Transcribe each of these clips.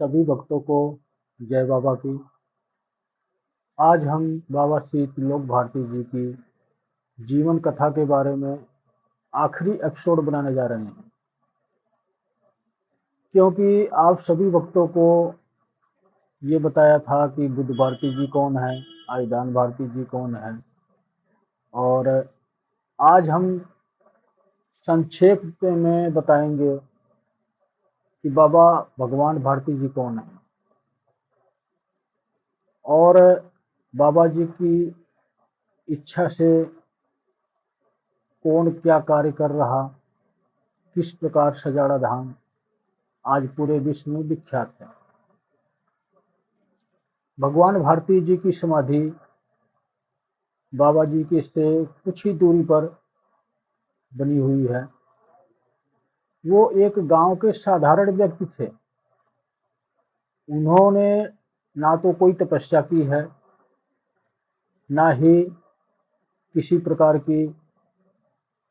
सभी भक्तों को जय बाबा की। आज हम बाबा श्री त्रिलोक भारती जी की जीवन कथा के बारे में आखिरी एपिसोड बनाने जा रहे हैं, क्योंकि आप सभी भक्तों को ये बताया था कि बुद्ध भारती जी कौन है, आयुधान भारती जी कौन है, और आज हम संक्षेप में बताएंगे कि बाबा भगवान भारती जी कौन है और बाबा जी की इच्छा से कौन क्या कार्य कर रहा, किस प्रकार सजाड़ा धाम आज पूरे विश्व में विख्यात है। भगवान भारती जी की समाधि बाबा जी के से कुछ ही दूरी पर बनी हुई है। वो एक गांव के साधारण व्यक्ति थे। उन्होंने ना तो कोई तपस्या की है, ना ही किसी प्रकार की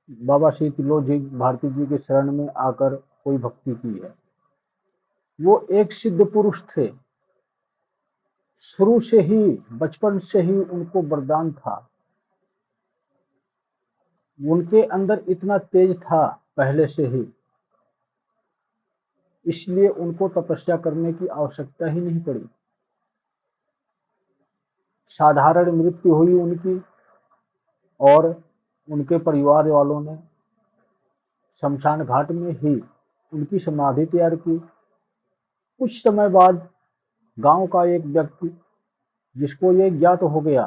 बाबा श्री त्रिलोक भारती जी के शरण में आकर कोई भक्ति की है। वो एक सिद्ध पुरुष थे। शुरू से ही, बचपन से ही उनको वरदान था। उनके अंदर इतना तेज था पहले से ही, इसलिए उनको तपस्या करने की आवश्यकता ही नहीं पड़ी। साधारण मृत्यु हुई उनकी, और उनके परिवार वालों ने शमशान घाट में ही उनकी समाधि तैयार की। कुछ समय बाद गांव का एक व्यक्ति, जिसको ये ज्ञात हो गया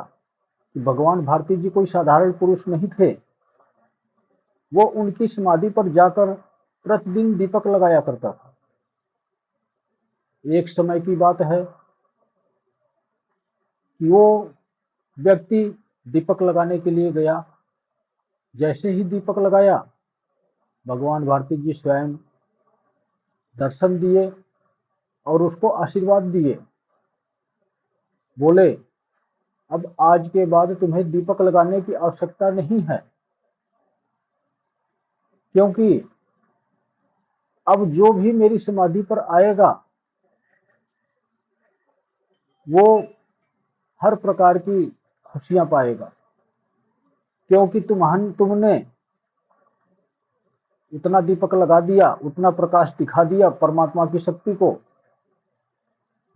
कि भगवान भारती जी कोई साधारण पुरुष नहीं थे, वो उनकी समाधि पर जाकर प्रतिदिन दीपक लगाया करता था। एक समय की बात है कि वो व्यक्ति दीपक लगाने के लिए गया। जैसे ही दीपक लगाया, भगवान भारती जी स्वयं दर्शन दिए और उसको आशीर्वाद दिए। बोले, अब आज के बाद तुम्हें दीपक लगाने की आवश्यकता नहीं है, क्योंकि अब जो भी मेरी समाधि पर आएगा वो हर प्रकार की खुशियां पाएगा, क्योंकि तुमने उतना दीपक लगा दिया, उतना प्रकाश दिखा दिया परमात्मा की शक्ति को,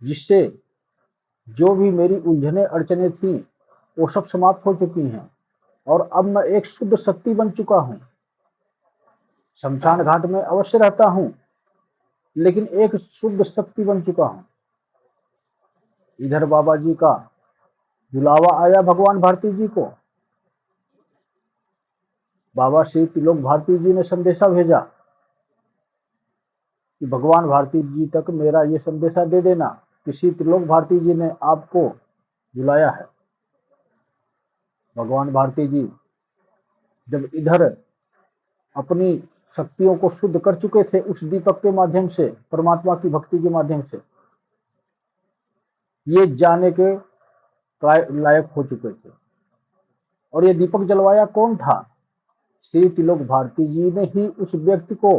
जिससे जो भी मेरी उलझने अड़चने थी वो सब समाप्त हो चुकी हैं, और अब मैं एक शुद्ध शक्ति बन चुका हूं। शमशान घाट में अवश्य रहता हूं, लेकिन एक शुद्ध शक्ति बन चुका हूं। इधर बाबा जी का बुलावा आया भगवान भारती जी को। बाबा श्री त्रिलोक भारती जी ने संदेशा भेजा कि भगवान भारती जी तक मेरा ये संदेशा दे देना कि श्री त्रिलोक भारती जी ने आपको बुलाया है। भगवान भारती जी जब इधर अपनी शक्तियों को शुद्ध कर चुके थे उस दीपक के माध्यम से, परमात्मा की भक्ति के माध्यम से, ये जाने के लायक हो चुके थे। और ये दीपक जलवाया कौन था? श्री त्रिलोक भारती जी ने ही उस व्यक्ति को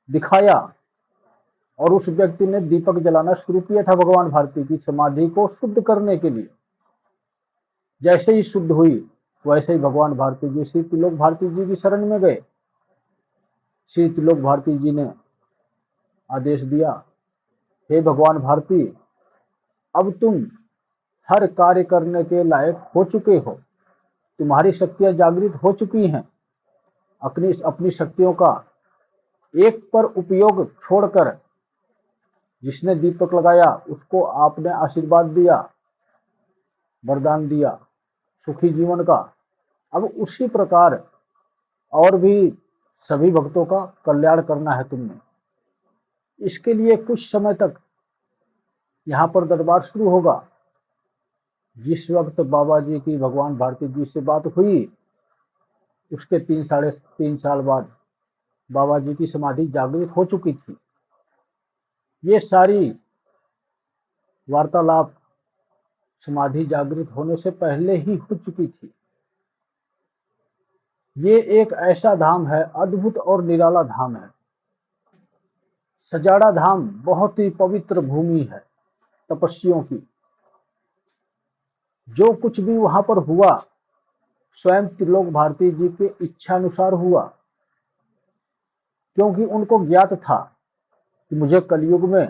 दिखाया, और उस व्यक्ति ने दीपक जलाना शुरू किया था भगवान भारती की समाधि को शुद्ध करने के लिए। जैसे ही शुद्ध हुई, वैसे ही भगवान भारती जी श्री त्रिलोक भारती जी की शरण में गए। श्री त्रिलोक भारती जी ने आदेश दिया, हे भगवान भारती, अब तुम हर कार्य करने के लायक हो चुके हो। तुम्हारी शक्तियां जागृत हो चुकी हैं। अपनी शक्तियों का एक पर उपयोग छोड़कर जिसने दीपक लगाया उसको आपने आशीर्वाद दिया, वरदान दिया सुखी जीवन का। अब उसी प्रकार और भी सभी भक्तों का कल्याण करना है तुमने। इसके लिए कुछ समय तक यहाँ पर दरबार शुरू होगा। जिस वक्त बाबा जी की भगवान भारती जी से बात हुई, उसके 3-3.5 साल बाद बाबा जी की समाधि जागृत हो चुकी थी। ये सारी वार्तालाप समाधि जागृत होने से पहले ही हो चुकी थी। ये एक ऐसा धाम है, अद्भुत और निराला धाम है। सजाड़ा धाम बहुत ही पवित्र भूमि है तपस्वियों की। जो कुछ भी वहां पर हुआ स्वयं त्रिलोक भारती जी के इच्छानुसार हुआ, क्योंकि उनको ज्ञात था कि मुझे कलयुग में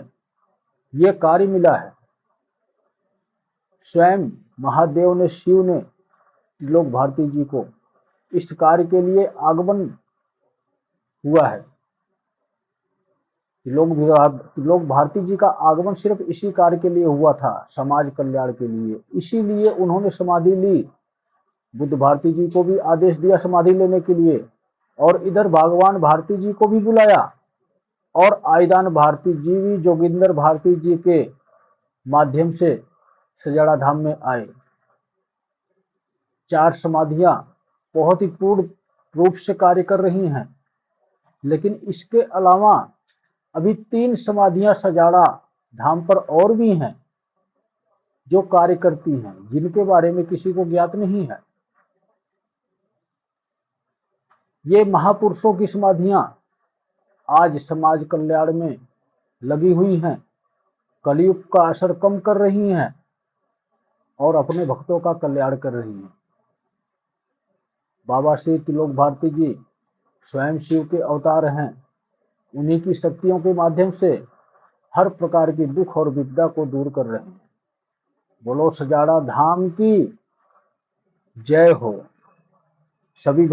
ये कार्य मिला है। स्वयं महादेव ने, शिव ने त्रिलोक भारती जी को इस कार्य के लिए आगमन हुआ है। त्रिलोक भारती जी का आगमन सिर्फ इसी कार्य के लिए हुआ था, समाज कल्याण के लिए। इसीलिए उन्होंने समाधि ली। बुद्ध भारती जी को भी आदेश दिया समाधि लेने के लिए, और इधर भगवान भारती जी को भी बुलाया, और आईदान भारती जी भी जोगिंदर भारती जी के माध्यम से सजाड़ा धाम में आए। 4 समाधियां बहुत ही पूर्ण रूप से कार्य कर रही हैं, लेकिन इसके अलावा अभी 3 समाधियां सजाड़ा धाम पर और भी हैं जो कार्य करती हैं, जिनके बारे में किसी को ज्ञात नहीं है। ये महापुरुषों की समाधियां आज समाज कल्याण में लगी हुई हैं, कलयुग का असर कम कर रही हैं और अपने भक्तों का कल्याण कर रही हैं। बाबा श्री त्रिलोक भारती जी स्वयं शिव के अवतार हैं। उन्हीं की शक्तियों के माध्यम से हर प्रकार की दुख और विपदा को दूर कर रहे हैं। बोलो सजाड़ा धाम की जय हो। सभी